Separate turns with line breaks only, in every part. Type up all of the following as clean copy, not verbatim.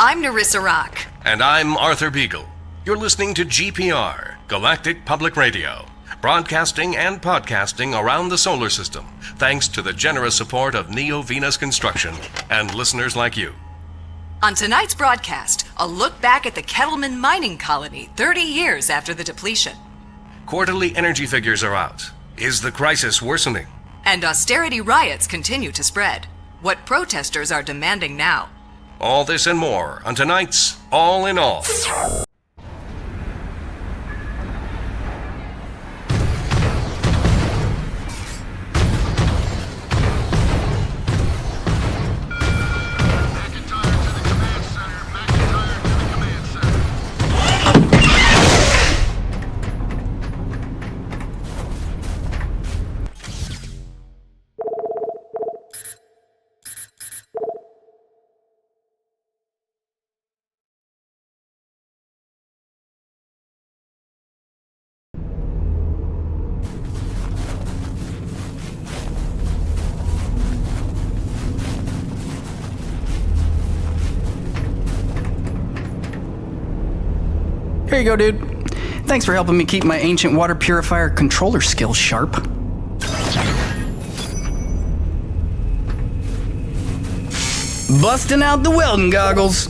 I'm Narissa Rock.
And I'm Arthur Beagle. You're listening to GPR, Galactic Public Radio, broadcasting and podcasting around the solar system, thanks to the generous support of Neo Venus Construction and listeners like you.
On tonight's broadcast, a look back at the Kettleman mining colony 30 years after the depletion.
Quarterly energy figures are out. Is the crisis worsening?
And austerity riots continue to spread. What protesters are demanding now.
All this and more on tonight's All in All.
Here you go, dude. Thanks for helping me keep my ancient water purifier controller skills sharp. Busting out the welding goggles.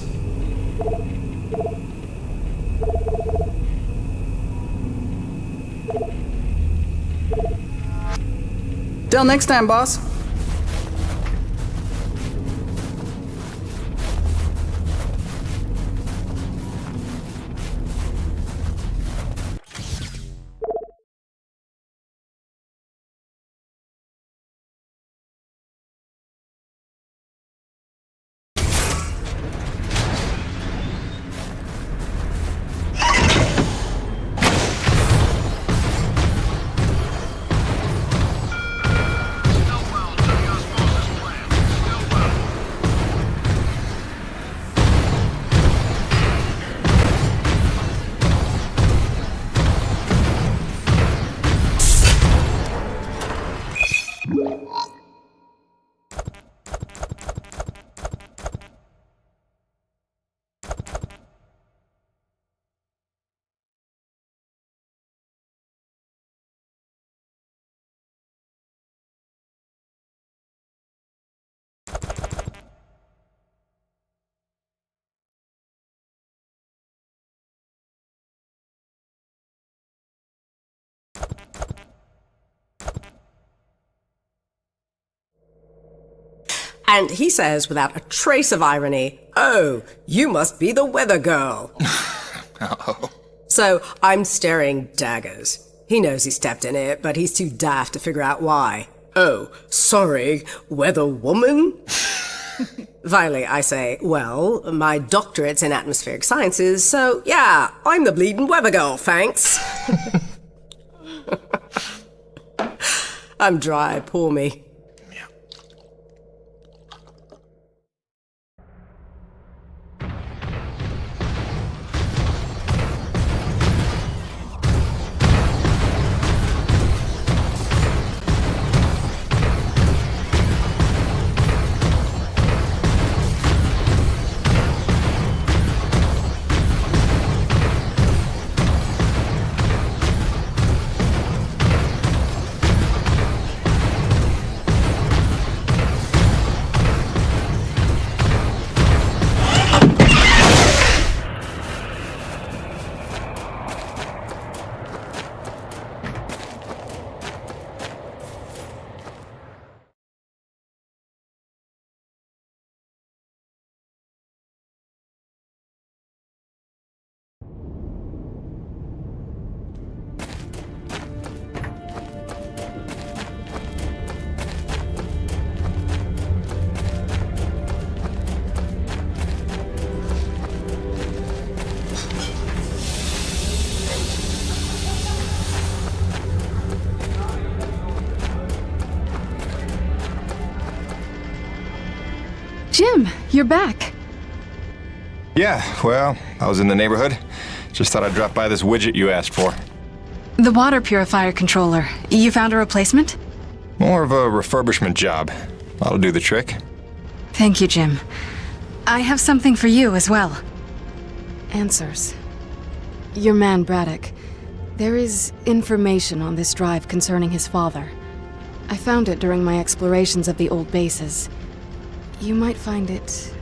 Till next time, boss.
And he says, without a trace of irony, "Oh, you must be the weather girl."
Oh.
So I'm staring daggers. He knows he stepped in it, but he's too daft to figure out why. "Oh, sorry, weather woman?" Finally, I say, "Well, my doctorate's in atmospheric sciences, so yeah, I'm the bleeding weather girl, thanks." I'm dry, poor me.
Jim, you're back.
Yeah, well, I was in the neighborhood. Just thought I'd drop by this widget you asked for.
The water purifier controller. You found a replacement?
More of a refurbishment job. That'll do the trick.
Thank you, Jim. I have something for you as well. Answers. Your man, Braddock. There is information on this drive concerning his father. I found it during my explorations of the old bases. You might find it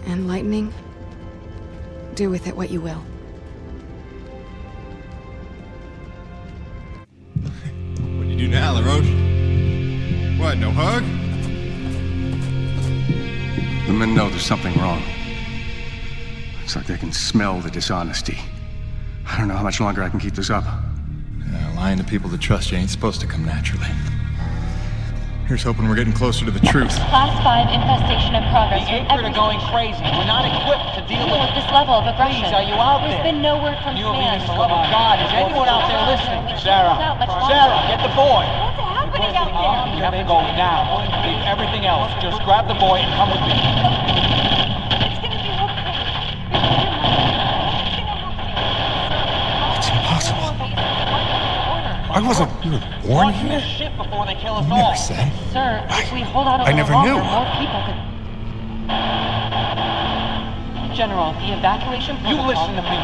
enlightening. Do with it what you will.
What do you do now, LaRoche? What, no hug?
The men know there's something wrong. It's like they can smell the dishonesty. I don't know how much longer I can keep this up.
Lying to people that trust you ain't supposed to come naturally. Here's hoping we're getting closer to the truth.
Class 5 infestation in progress.
The Acred are going crazy. We're not equipped to deal with
this level of aggression.
Please, are you out there?
There's been no word from command.
For the love of God, is anyone out there listening? Sarah, get the boy.
What's happening out there?
You have to go now. Leave everything else. Just grab the boy and come with me.
It's gonna be okay.
It's impossible. I wasn't born here.
Shit before they kill us
You
all.
never said.
Sir, if we hold out a
I
little
never
longer,
knew.
more people could... General, the evacuation
You
protocol...
listen to me.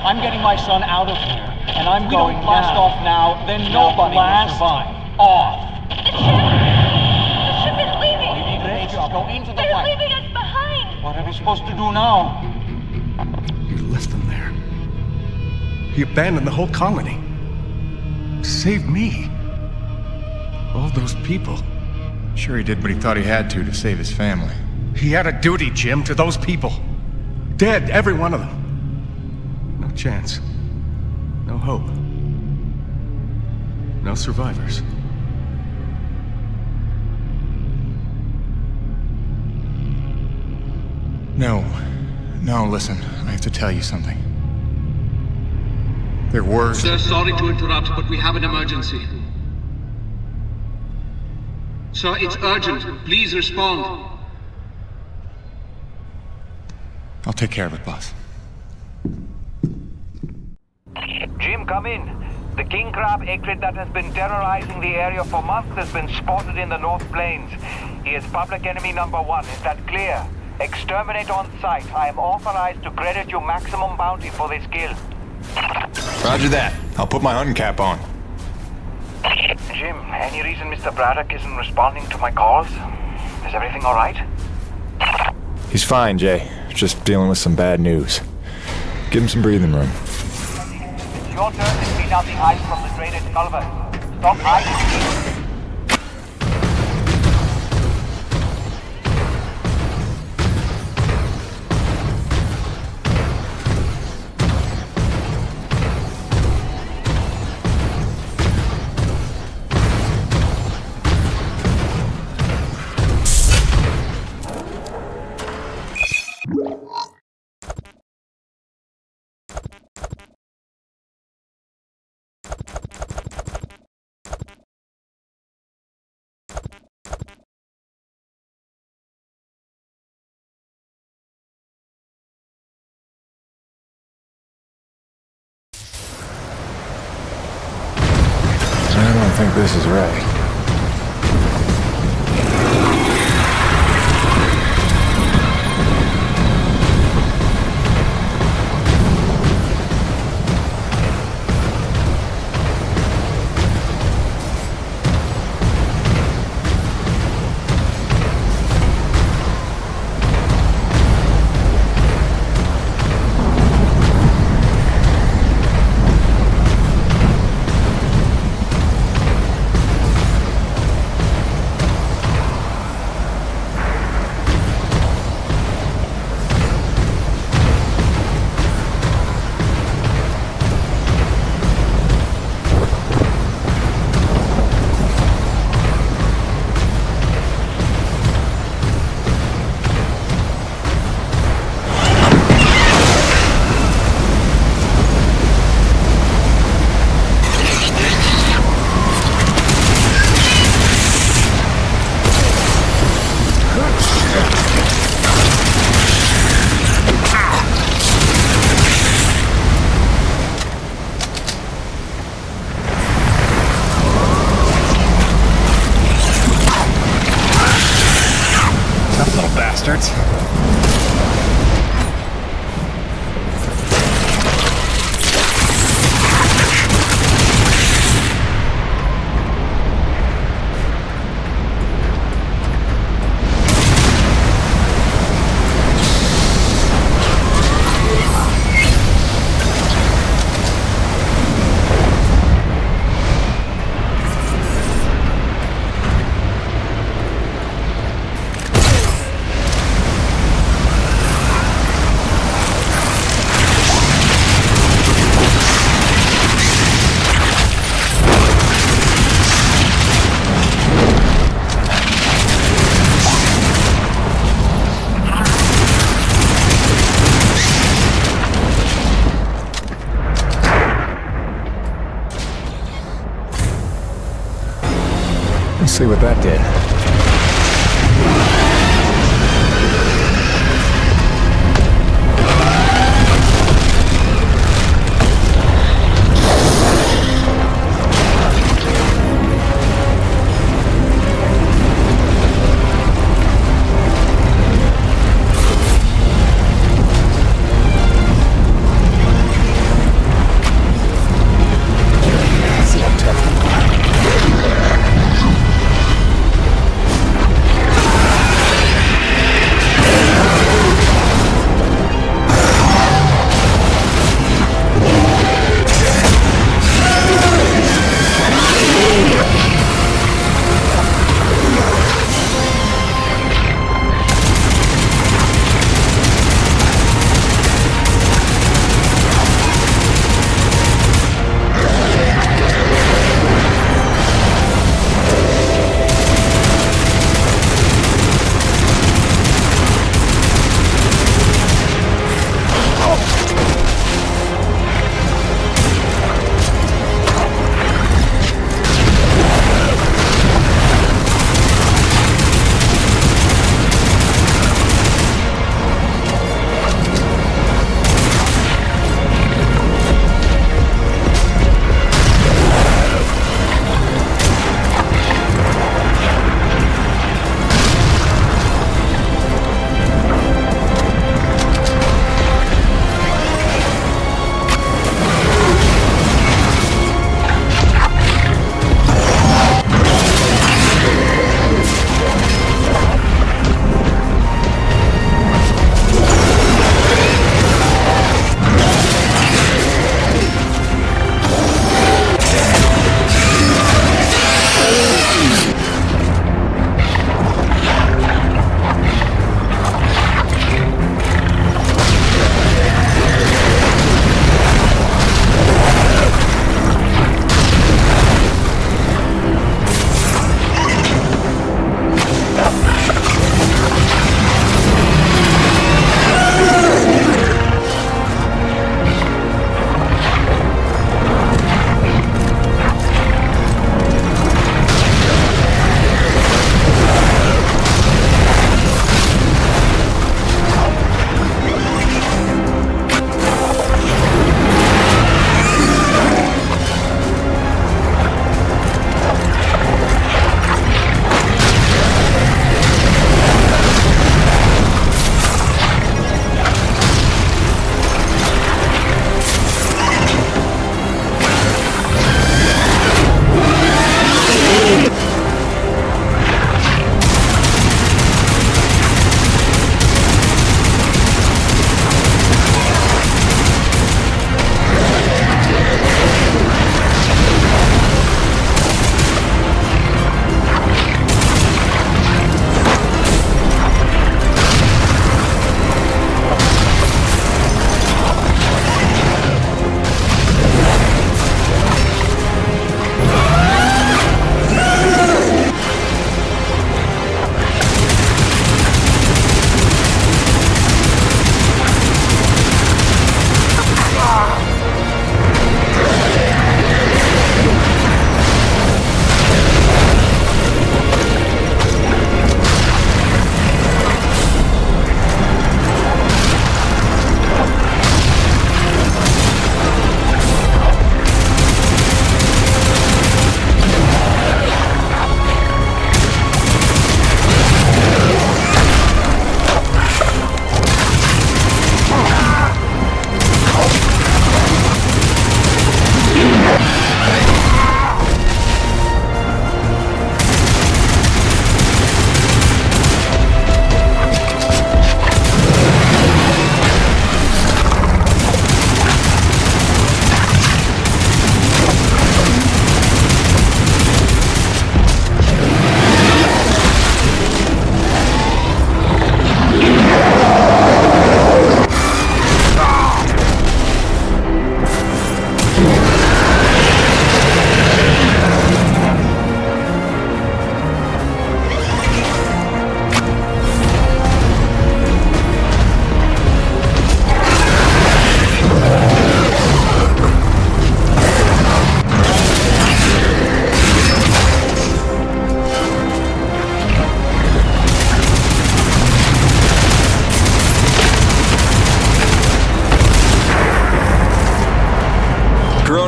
I'm getting my son out of here, and I'm going
don't
blast
now.
off now. Then nobody will survive. Off.
The ship is leaving!
Go into the
They're
fight.
leaving us behind!
What are we supposed to do now?
You left them there. He abandoned the whole colony. Saved me. All those people.
Sure, he did what he thought he had to save his family.
He had a duty, Jim, to those people. Dead, every one of them. No chance. No hope. No survivors.
No, listen. I have to tell you something. There were...
Sir, sorry to interrupt, but we have an emergency. Sir, it's urgent. Please respond.
I'll take care of it, boss.
Jim, come in. The king crab acrid that has been terrorizing the area for months has been spotted in the North Plains. He is public enemy number 1. Is that clear? Exterminate on sight. I am authorized to credit you maximum bounty for this kill.
Roger that. I'll put my hunting cap on.
Jim, any reason Mr. Braddock isn't responding to my calls? Is everything all right?
He's fine, Jay. Just dealing with some bad news. Give him some breathing room.
It's your turn to clean out the ice from the drainage culvert. Stop hiding.
I don't think this is right.
see what that did.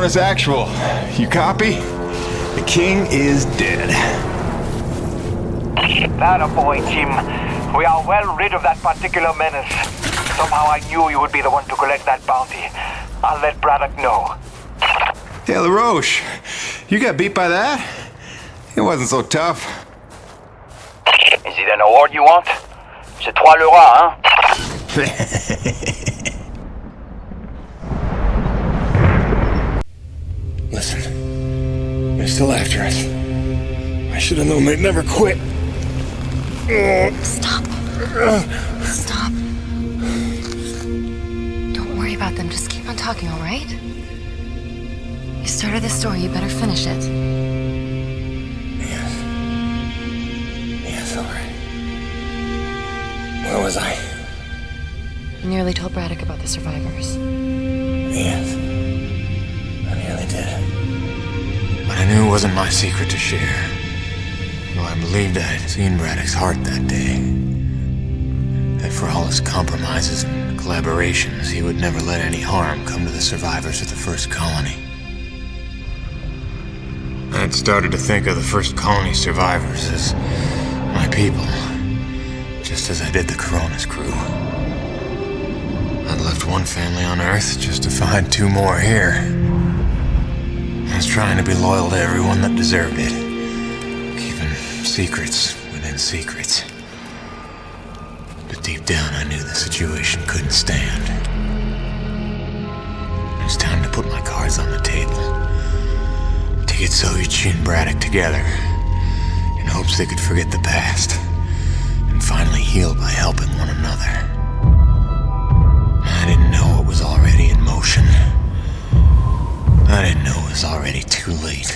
Cronus Actual. You copy? The king is dead.
That a boy, Jim. We are well rid of that particular menace. Somehow I knew you would be the one to collect that bounty. I'll let Braddock know.
Hey, LaRoche, you got beat by that? It wasn't so tough.
Is it an award you want? C'est toi le roi, hein?
Listen, they're still after us. I should have known they'd never quit.
Stop. Stop. Don't worry about them. Just keep on talking, all right? You started this story. You better finish it.
Yes, all right. Where was I?
You nearly told Braddock about the survivors.
Yes. I nearly did. But I knew it wasn't my secret to share. Though I believed I had seen Braddock's heart that day. That for all his compromises and collaborations, he would never let any harm come to the survivors of the first colony. I had started to think of the first colony survivors as my people, just as I did the Coronas crew. I'd left one family on Earth just to find two more here. I was trying to be loyal to everyone that deserved it, keeping secrets within secrets. But deep down, I knew the situation couldn't stand. It was time to put my cards on the table. To get Soichi and Braddock together, in hopes they could forget the past, and finally heal by helping one another. I didn't know it was already in motion. I didn't know it was already too late.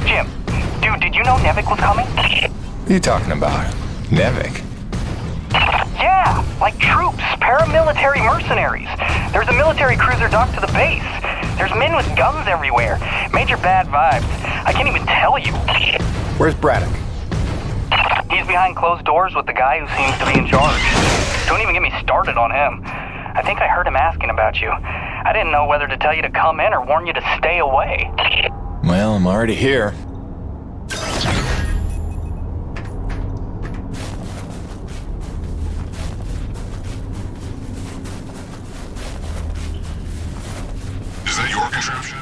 Jim, dude, did you know Nevik was coming?
What are you talking about? Nevik?
Yeah, like troops, paramilitary mercenaries. There's a military cruiser docked to the base. There's men with guns everywhere. Major bad vibes. I can't even tell you.
Where's Braddock?
He's behind closed doors with the guy who seems to be in charge. Don't even get me started on him. I think I heard him asking about you. I didn't know whether to tell you to come in or warn you to stay away.
Well, I'm already here.
Is that your contraption?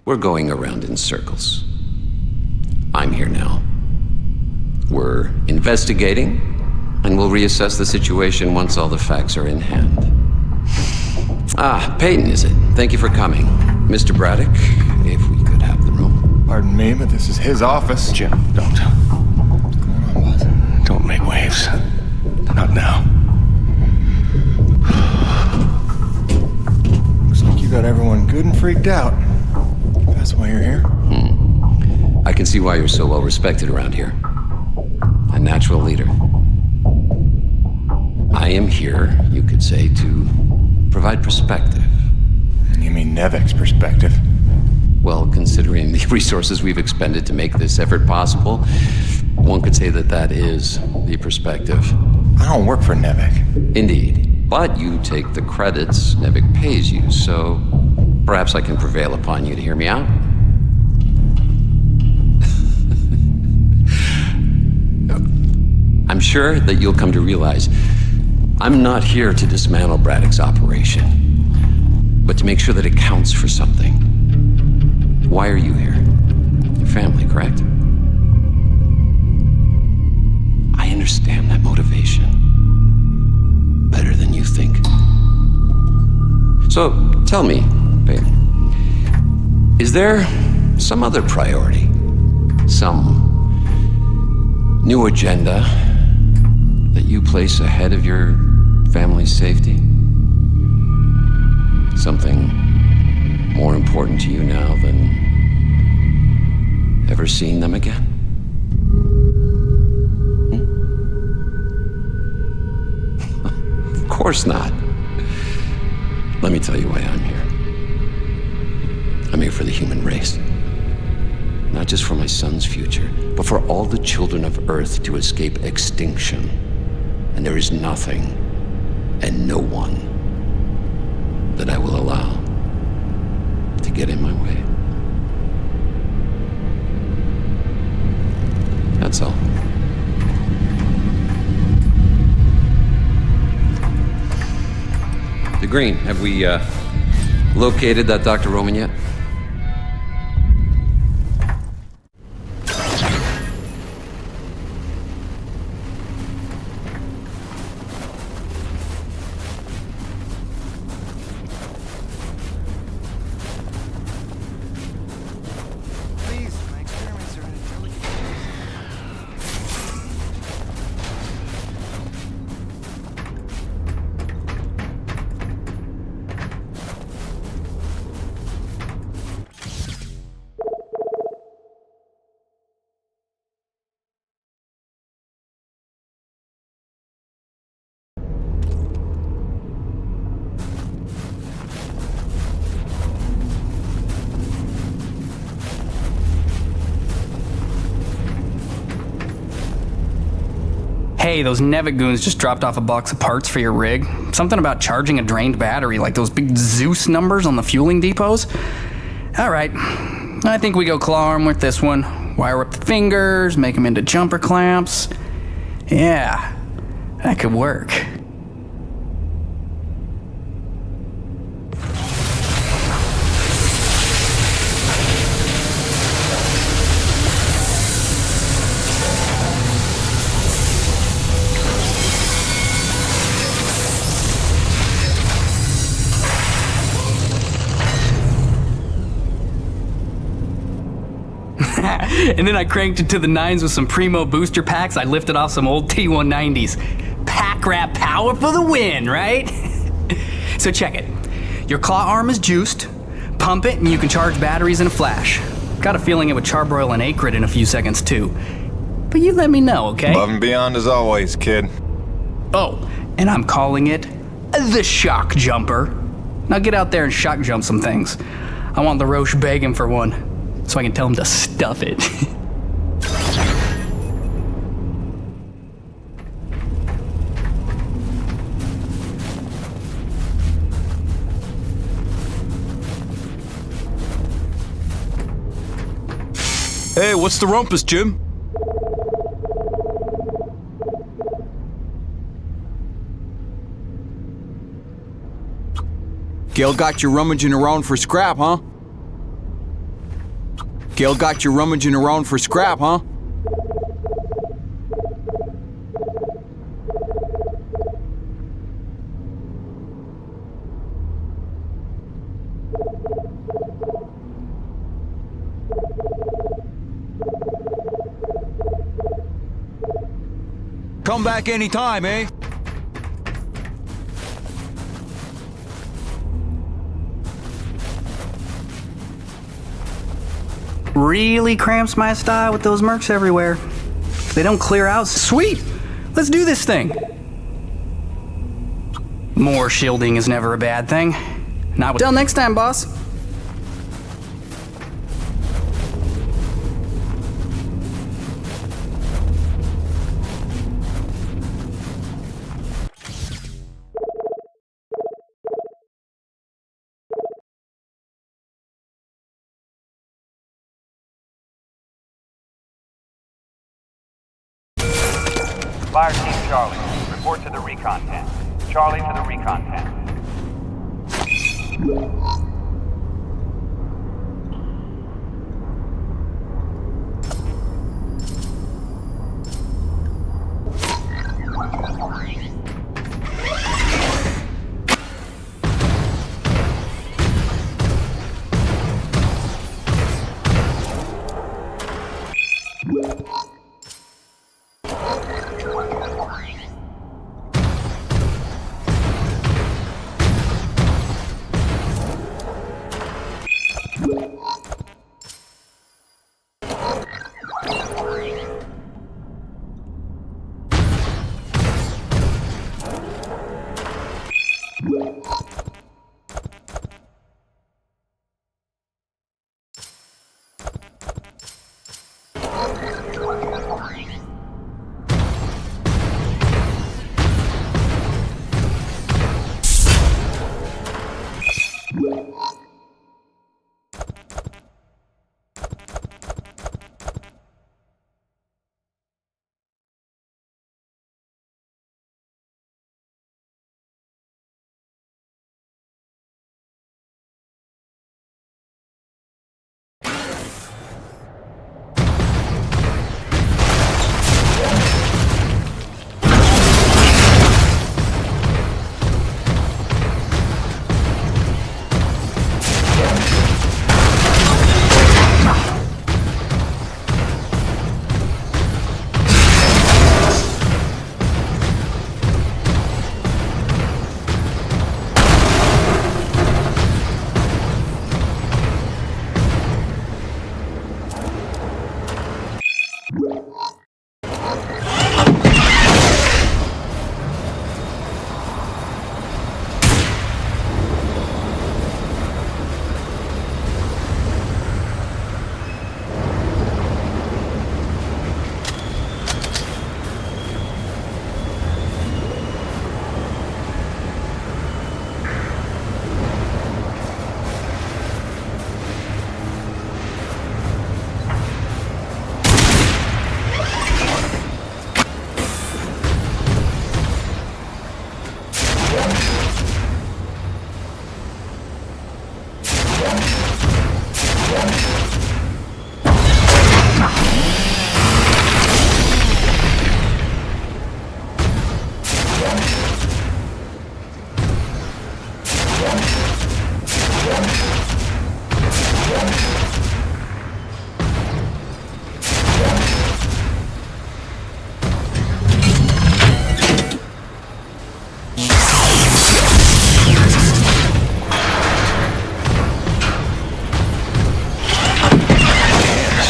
We're going around in circles. I'm here now. We're investigating, and we'll reassess the situation once all the facts are in hand. Ah, Peyton, is it? Thank you for coming. Mr. Braddock, if we could have the room.
Pardon me, but this is his office.
Jim, don't.
What's going on, boss?
Don't make waves. Not now.
Looks like you got everyone good and freaked out. That's why you're here?
I can see why you're so well respected around here. A natural leader. I am here, you could say, to provide perspective.
You mean Nevik's perspective?
Well, considering the resources we've expended to make this effort possible, one could say that that is the perspective.
I don't work for Nevik.
Indeed. But you take the credits Nevik pays you, so perhaps I can prevail upon you to hear me out. I'm sure that you'll come to realize I'm not here to dismantle Braddock's operation, but to make sure that it counts for something. Why are you here? Your family, correct? I understand that motivation better than you think. So, tell me, Peyton, is there some other priority? Some new agenda that you place ahead of your family's safety? Something more important to you now than ever seeing them again? Of course not. Let me tell you why I'm here. for the human race. Not just for my son's future, but for all the children of Earth to escape extinction. And there is nothing and no one that I will allow to get in my way. That's all. The Green, have we located that Dr. Roman yet?
Hey, those Nevigoons just dropped off a box of parts for your rig. Something about charging a drained battery, like those big Zeus numbers on the fueling depots. Alright, I think we go claw arm with this one. Wire up the fingers, make them into jumper clamps. Yeah, that could work. And then I cranked it to the nines with some Primo booster packs. I lifted off some old T190s. Pack rat power for the win, right? So check it. Your claw arm is juiced. Pump it and you can charge batteries in a flash. Got a feeling it would charbroil an acrid in a few seconds too. But you let me know, okay?
Above and beyond as always, kid.
Oh, and I'm calling it the shock jumper. Now get out there and shock jump some things. I want the Roche begging for one, so I can tell him to stuff it.
Hey, what's the rumpus, Jim? Gail got you rummaging around for scrap, huh? Gail got you rummaging around for scrap, huh? Come back anytime, eh?
Really cramps my style with those mercs everywhere. If they don't clear out, sweet! Let's do this thing! More shielding is never a bad thing. Not with— Till next time, boss!
Fire Team Charlie, report to the recon tent. Charlie to the recon tent.
This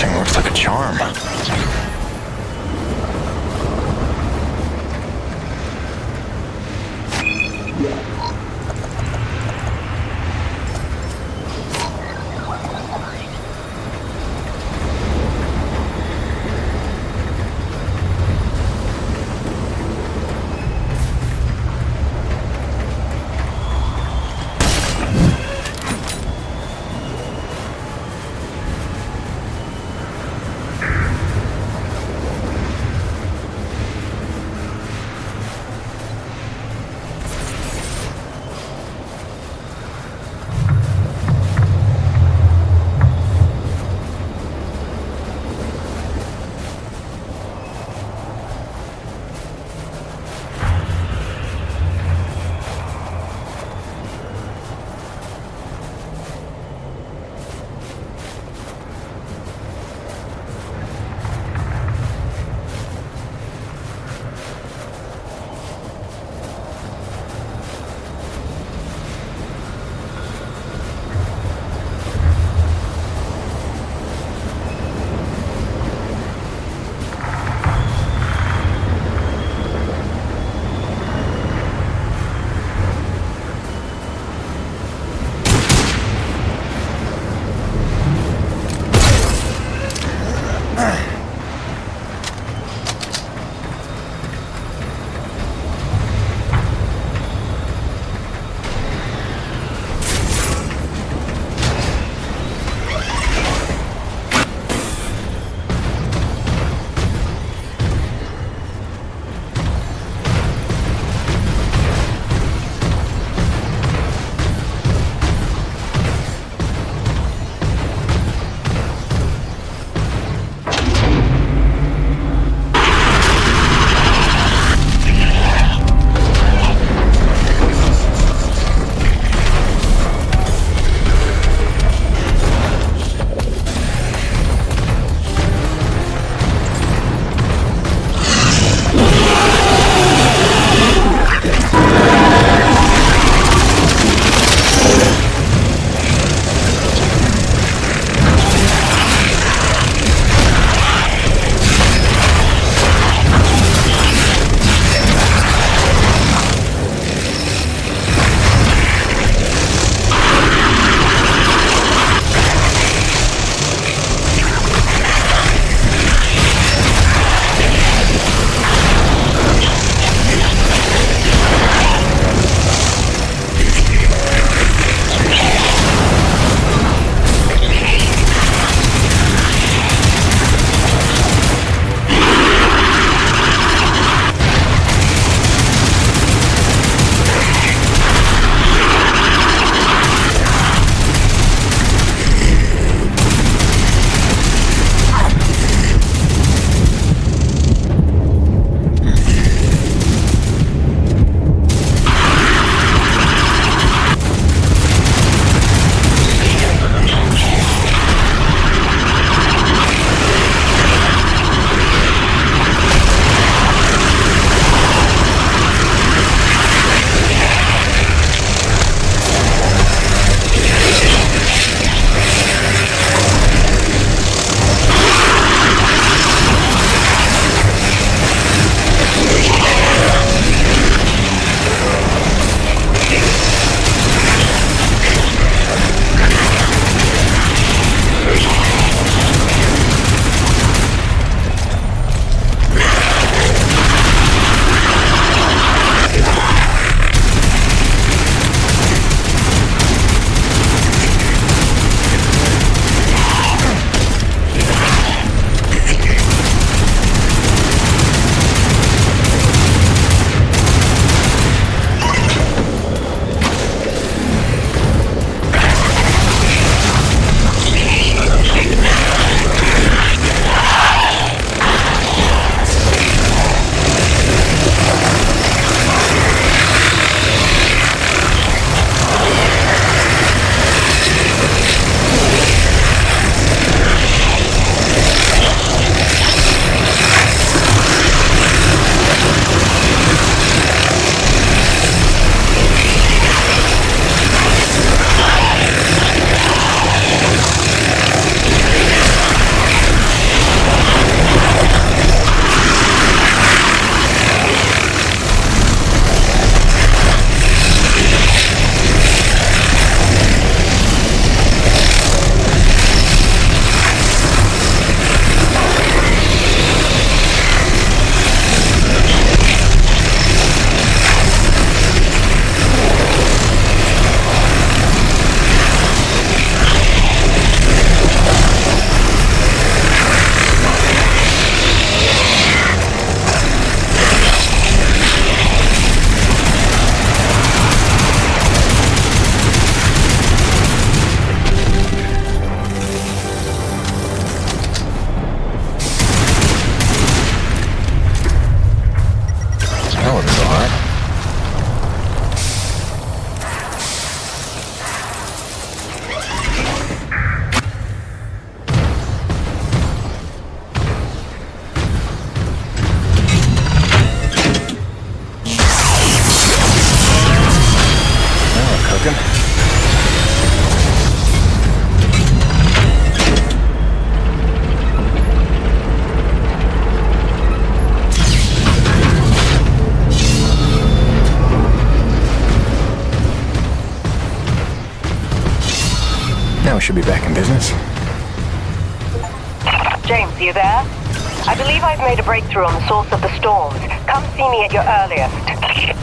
thing works like a charm.
Now we should be back in business.
James, are you there? I believe I've made a breakthrough on the source of the storms. Come see me at your earliest.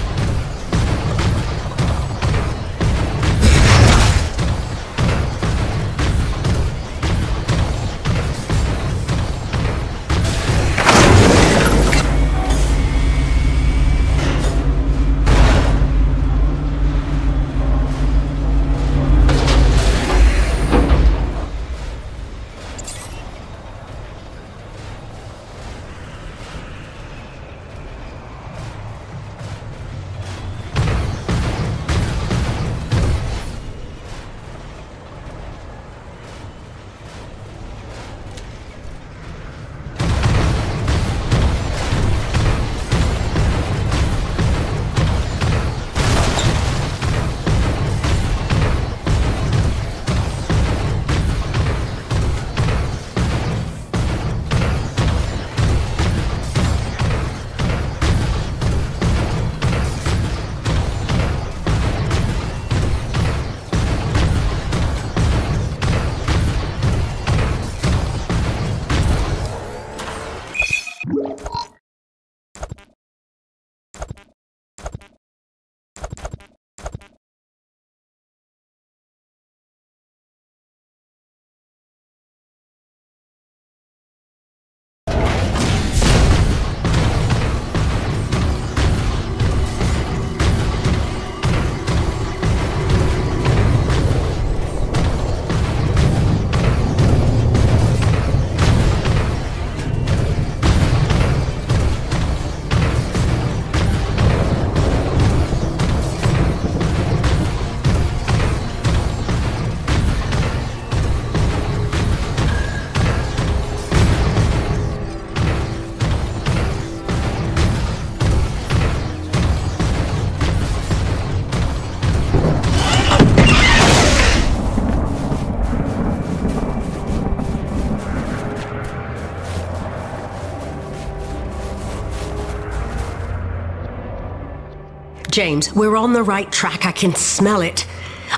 James, we're on the right track. I can smell it.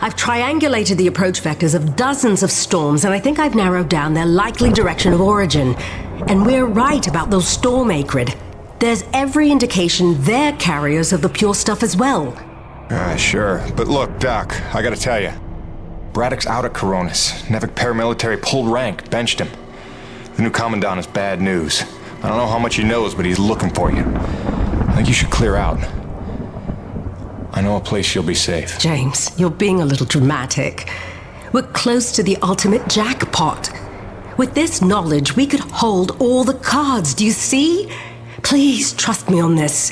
I've triangulated the approach vectors of dozens of storms, and I think I've narrowed down their likely direction of origin. And we're right about those storm acrid. There's every indication they're carriers of the pure stuff as well.
Sure. But look, Doc, I gotta tell you. Braddock's out at Coronis. Nevik paramilitary pulled rank, benched him. The new commandant is bad news. I don't know how much he knows, but he's looking for you. I think you should clear out. I know a place you'll be safe.
James, you're being a little dramatic. We're close to the ultimate jackpot. With this knowledge, we could hold all the cards, do you see? Please trust me on this.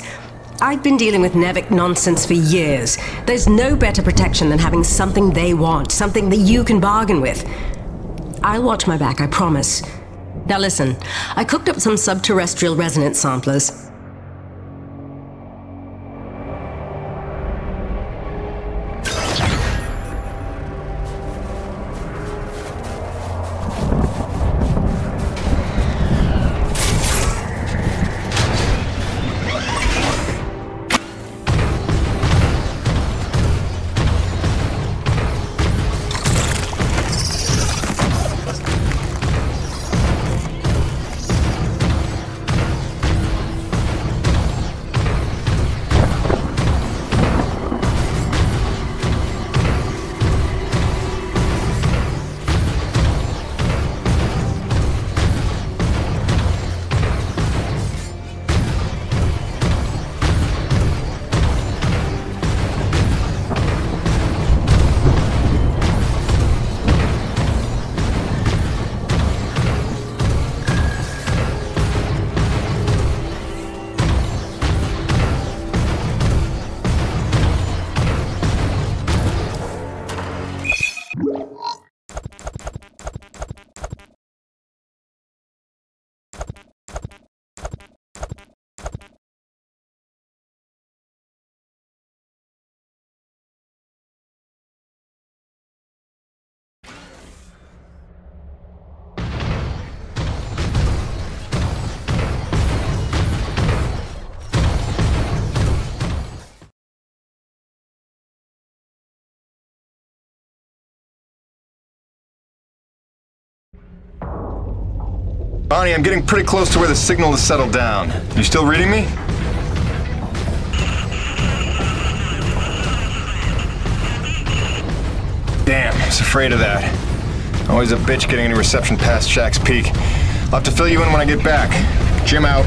I've been dealing with Nevik nonsense for years. There's no better protection than having something they want, something that you can bargain with. I'll watch my back, I promise. Now listen, I cooked up some subterrestrial resonance samplers.
Bonnie, I'm getting pretty close to where the signal has settled down. You still reading me? Damn, I was afraid of that. Always a bitch getting any reception past Shack's Peak. I'll have to fill you in when I get back. Jim out.